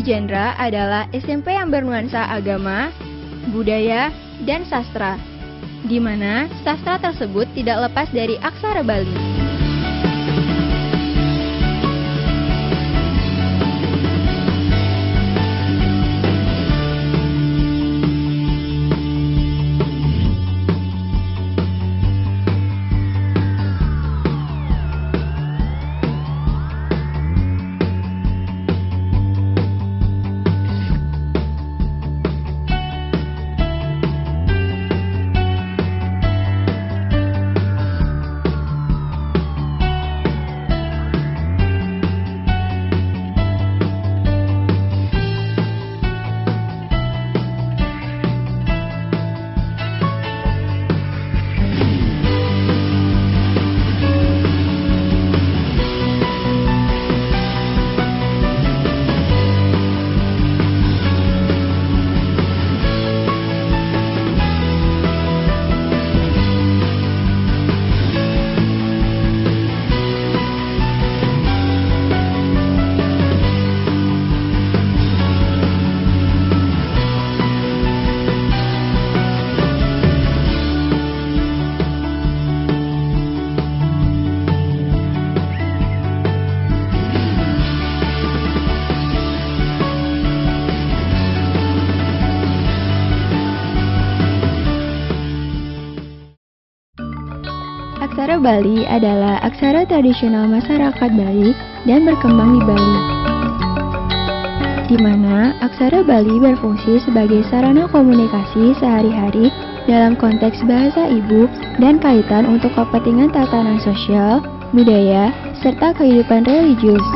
genre adalah SMP yang bernuansa agama, budaya, dan sastra, di mana sastra tersebut tidak lepas dari aksara Bali. Aksara Bali adalah aksara tradisional masyarakat Bali dan berkembang di Bali, di mana aksara Bali berfungsi sebagai sarana komunikasi sehari-hari dalam konteks bahasa ibu dan kaitan untuk kepentingan tatanan sosial, budaya, serta kehidupan religius.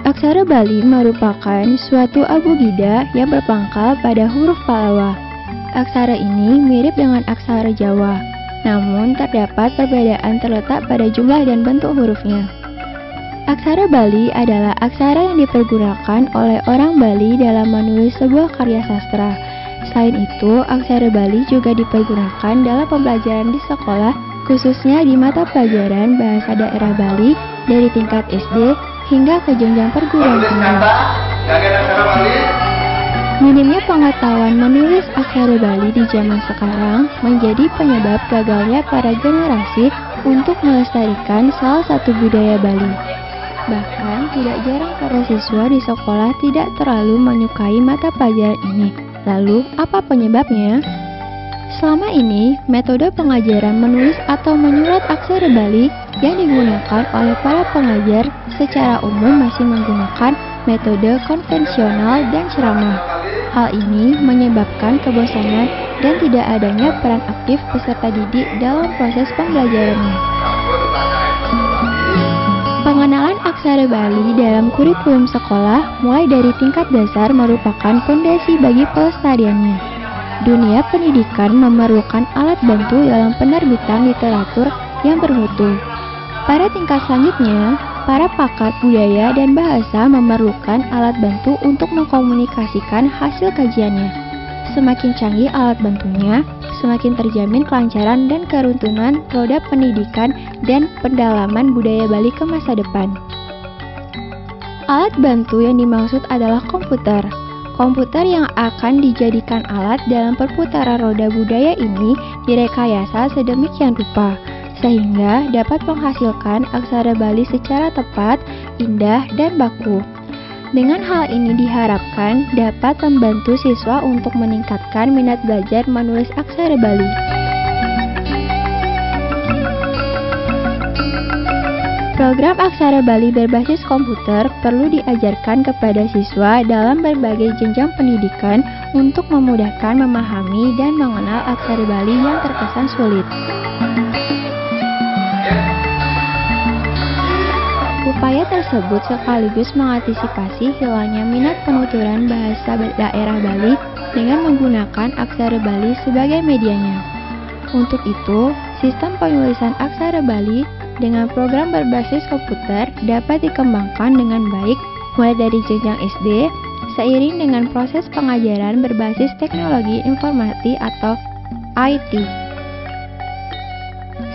Aksara Bali merupakan suatu abugida yang berpangkal pada huruf Pallawa. Aksara ini mirip dengan aksara Jawa, namun terdapat perbedaan terletak pada jumlah dan bentuk hurufnya. Aksara Bali adalah aksara yang dipergunakan oleh orang Bali dalam menulis sebuah karya sastra. Selain itu, aksara Bali juga dipergunakan dalam pembelajaran di sekolah, khususnya di mata pelajaran bahasa daerah Bali dari tingkat SD hingga ke jenjang perguruan tinggi. Minimnya pengetahuan menulis aksara Bali di zaman sekarang menjadi penyebab gagalnya para generasi untuk melestarikan salah satu budaya Bali. Bahkan tidak jarang para siswa di sekolah tidak terlalu menyukai mata pelajaran ini. Lalu, apa penyebabnya? Selama ini, metode pengajaran menulis atau menyurat aksara Bali yang digunakan oleh para pengajar secara umum masih menggunakan metode konvensional dan ceramah. Hal ini menyebabkan kebosanan dan tidak adanya peran aktif peserta didik dalam proses pembelajarannya. Pengenalan aksara Bali dalam kurikulum sekolah mulai dari tingkat dasar merupakan fondasi bagi pelestariannya. Dunia pendidikan memerlukan alat bantu dalam penerbitan literatur yang bermutu. Pada tingkat selanjutnya, para pakar budaya dan bahasa memerlukan alat bantu untuk mengkomunikasikan hasil kajiannya. Semakin canggih alat bantunya, semakin terjamin kelancaran dan keruntun roda pendidikan dan pendalaman budaya Bali ke masa depan. Alat bantu yang dimaksud adalah komputer. Komputer yang akan dijadikan alat dalam perputaran roda budaya ini direkayasa sedemikian rupa sehingga dapat menghasilkan aksara Bali secara tepat, indah, dan baku. Dengan hal ini diharapkan dapat membantu siswa untuk meningkatkan minat belajar menulis aksara Bali. Program aksara Bali berbasis komputer perlu diajarkan kepada siswa dalam berbagai jenjang pendidikan untuk memudahkan memahami dan mengenal aksara Bali yang terkesan sulit. Upaya tersebut sekaligus mengantisipasi hilangnya minat penuturan bahasa daerah Bali dengan menggunakan aksara Bali sebagai medianya. Untuk itu, sistem penulisan aksara Bali dengan program berbasis komputer dapat dikembangkan dengan baik mulai dari jenjang SD, seiring dengan proses pengajaran berbasis teknologi informasi atau IT.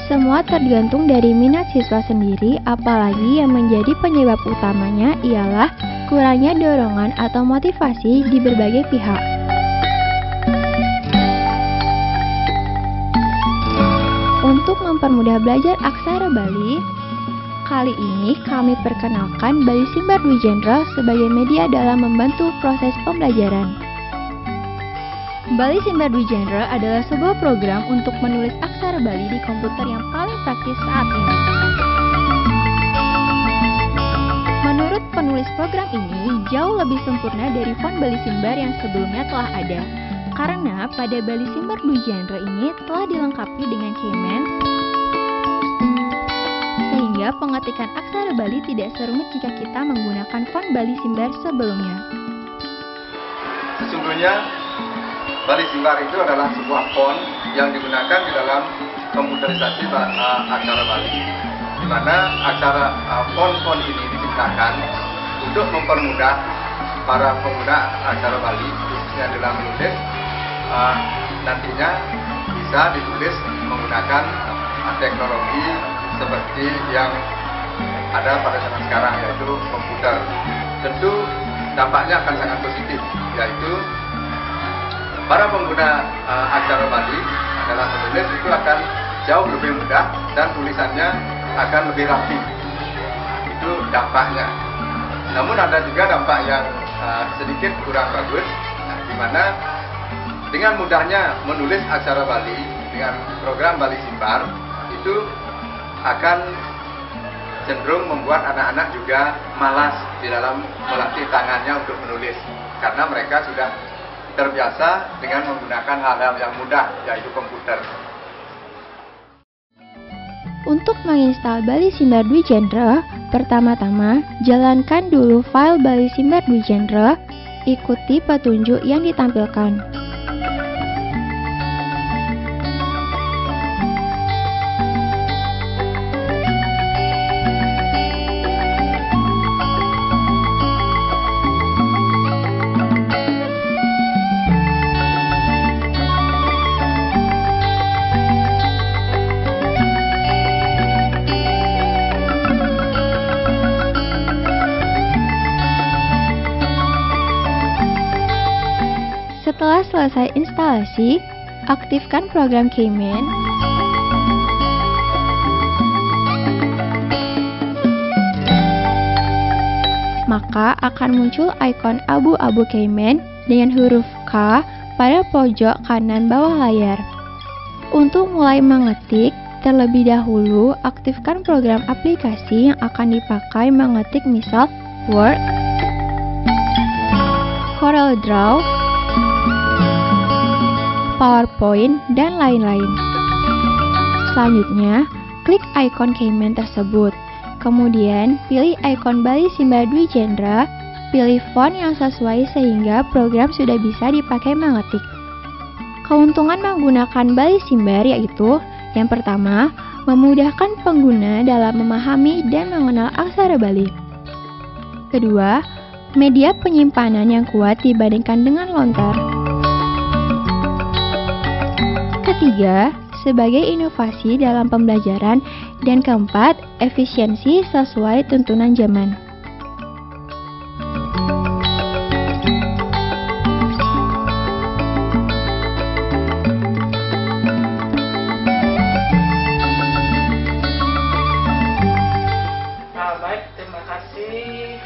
Semua tergantung dari minat siswa sendiri, apalagi yang menjadi penyebab utamanya ialah kurangnya dorongan atau motivasi di berbagai pihak. Untuk mempermudah belajar aksara Bali, kali ini kami perkenalkan Bali Simbar Dwi Jenderal sebagai media dalam membantu proses pembelajaran. Bali Simbar Dwi Jenderal adalah sebuah program untuk menulis aksara Bali di komputer yang paling praktis saat ini. Menurut penulis program ini, jauh lebih sempurna dari font Bali Simbar yang sebelumnya telah ada. Karena pada Bali Simbar Dwi Jenderal ini telah dilengkapi dengan keyman, sehingga pengetikan aksara Bali tidak serumit jika kita menggunakan font Bali Simbar sebelumnya. Sesungguhnya Bali Simbar itu adalah sebuah font yang digunakan di dalam komputerisasi aksara Bali, di mana font-font ini diciptakan untuk mempermudah para pengguna aksara Bali, khususnya dalam menulis, nantinya bisa ditulis menggunakan teknologi seperti yang ada pada zaman sekarang, yaitu komputer. Tentu dampaknya akan sangat positif, yaitu para pengguna aksara Bali adalah menulis itu akan jauh lebih mudah dan tulisannya akan lebih rapi. Itu dampaknya. Namun ada juga dampak yang sedikit kurang bagus, di mana dengan mudahnya menulis aksara Bali dengan program Bali Simbar itu akan cenderung membuat anak-anak juga malas di dalam melatih tangannya untuk menulis, karena mereka sudah terbiasa dengan menggunakan hal-hal yang mudah, yaitu komputer. Untuk menginstal Bali Simbar Dwi Jenderal, pertama-tama jalankan dulu file Bali Simbar Dwi Jenderal, ikuti petunjuk yang ditampilkan. Setelah selesai instalasi, aktifkan program keyman. Maka akan muncul ikon abu-abu keyman dengan huruf K pada pojok kanan bawah layar. Untuk mulai mengetik, terlebih dahulu aktifkan program aplikasi yang akan dipakai mengetik, misal Word, CorelDRAW, PowerPoint, dan lain-lain. Selanjutnya, klik ikon keyman tersebut. Kemudian, pilih ikon Bali Simbar Dwi Jenderal, pilih font yang sesuai sehingga program sudah bisa dipakai mengetik. Keuntungan menggunakan Bali Simbar yaitu, yang pertama, memudahkan pengguna dalam memahami dan mengenal aksara Bali. Kedua, media penyimpanan yang kuat dibandingkan dengan lontar. Ketiga, sebagai inovasi dalam pembelajaran. Dan keempat, efisiensi sesuai tuntunan zaman. Baik, terima kasih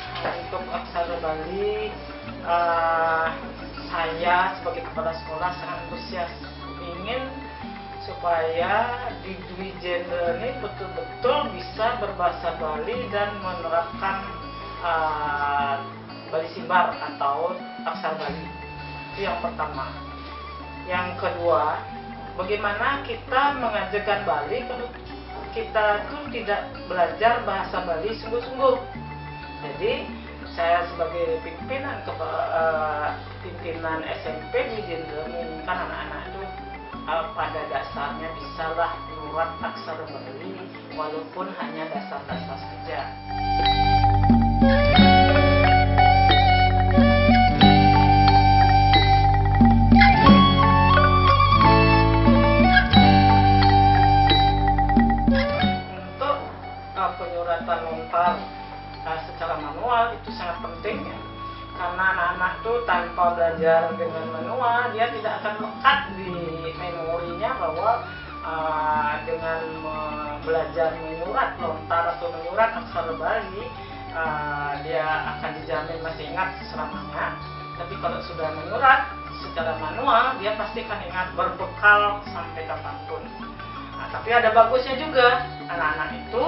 untuk aksara Bali. Saya sebagai kepala sekolah sangat antusias ingin supaya di Dwi Jenderal ini betul-betul bisa berbahasa Bali dan menerapkan Bali Simbar atau aksara Bali. Itu yang pertama. Yang kedua, bagaimana kita mengajarkan Bali kalau kita tuh tidak belajar bahasa Bali sungguh-sungguh. Jadi saya sebagai pimpinan SMP Dwi Jenderal menginginkan anak-anak itu pada dasarnya bisalah nurat aksara Bali walaupun hanya dasar-dasar saja. Untuk penyuratan lontar secara manual itu sangat penting ya. belajar dengan manual, dia tidak akan lekat di memorinya bahwa dengan belajar menyurat lontar atau menyurat aksara Bali, dia akan dijamin masih ingat selamanya. Tapi kalau sudah menyurat secara manual, dia pasti akan ingat berbekal sampai kapanpun. Tapi ada bagusnya juga, anak-anak itu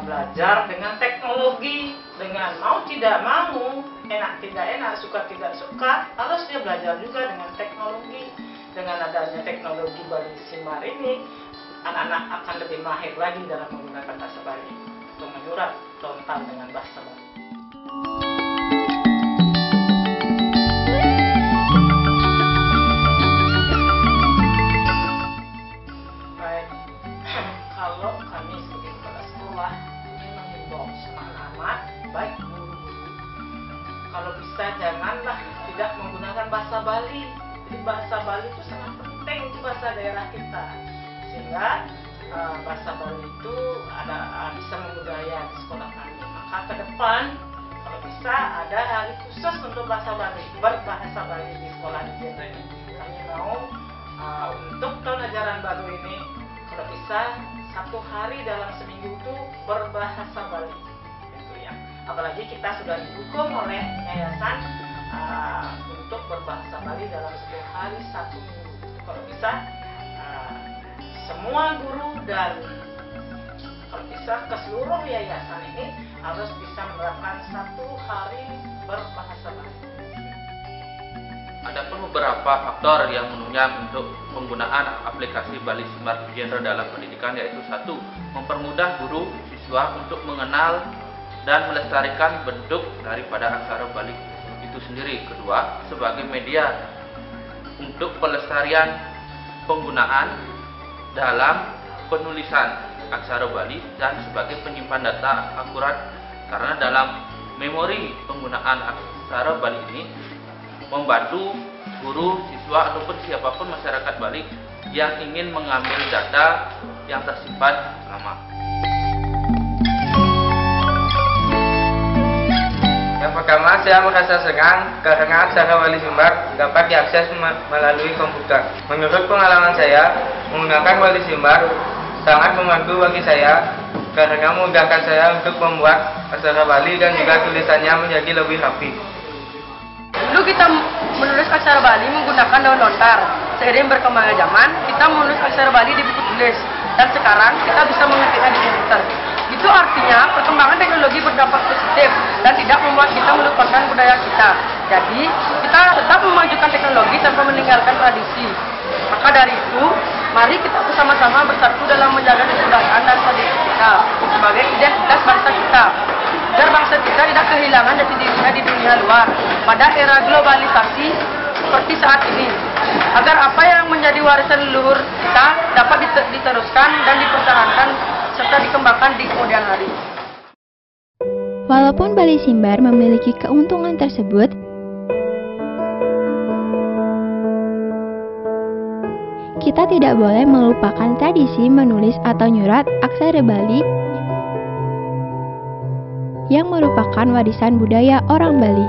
belajar dengan teknologi, dengan mau tidak mau, enak tidak enak, suka tidak suka, harus dia belajar juga dengan teknologi. Dengan adanya teknologi Bali Simbar ini, anak-anak akan lebih mahir lagi dalam menggunakan bahasa Bali untuk menyurat lontar dengan bahasa Bali. Baik, kalau kami sebagai kepala sekolah ingin menghimbau sama anak-anak, baik guru-guru, kalau bisa janganlah tidak menggunakan bahasa Bali. Jadi bahasa Bali itu sangat penting di bahasa daerah kita, sehingga bahasa Bali itu bisa membudaya di sekolah kami. Maka ke depan kalau bisa ada hari khusus untuk bahasa Bali, berbahasa Bali di sekolah di Jendra ini. Kami mau untuk tahun ajaran baru ini kalau bisa 1 hari dalam seminggu itu berbahasa Bali, gitu ya. Apalagi kita sudah didukung oleh yayasan untuk berbahasa Bali dalam 1 hari 1 minggu. Kalau bisa semua guru dan kalau bisa ke seluruh yayasan ini harus bisa menerapkan 1 hari berbahasa Bali. Ada pun beberapa faktor yang menunjang untuk penggunaan aplikasi Bali Smart Genre dalam pendidikan, yaitu 1. Mempermudah guru siswa untuk mengenal dan melestarikan bentuk daripada aksara Bali itu sendiri. 2. Sebagai media untuk pelestarian penggunaan dalam penulisan aksara Bali dan sebagai penyimpan data akurat, karena dalam memori penggunaan aksara Bali ini membantu guru, siswa ataupun siapapun masyarakat Bali yang ingin mengambil data yang tersimpan lama. Yang pertama, saya merasa senang karena aksara Bali Simbar dapat diakses melalui komputer. Menurut pengalaman saya, menggunakan Bali Simbar sangat membantu bagi saya karena memudahkan saya untuk membuat aksara Bali dan juga tulisannya menjadi lebih rapi. Dulu kita menulis aksara Bali menggunakan daun lontar. Seiring berkembangnya zaman, kita menulis aksara Bali di buku tulis. Dan sekarang kita bisa mengetiknya di komputer. Itu artinya perkembangan teknologi berdampak positif dan tidak membuat kita melupakan budaya kita. Jadi, kita tetap memajukan teknologi tanpa meninggalkan tradisi. Maka dari itu, mari kita bersama-sama bersatu dalam menjaga kebudayaan dan tradisi kita sebagai identitas bangsa kita, agar bangsa kita tidak kehilangan jati dirinya di dunia luar pada era globalisasi seperti saat ini, agar apa yang menjadi warisan leluhur kita dapat diteruskan dan dipertahankan serta dikembangkan di kemudian hari. Walaupun Bali Simbar memiliki keuntungan tersebut, kita tidak boleh melupakan tradisi menulis atau nyurat aksara Bali yang merupakan warisan budaya orang Bali.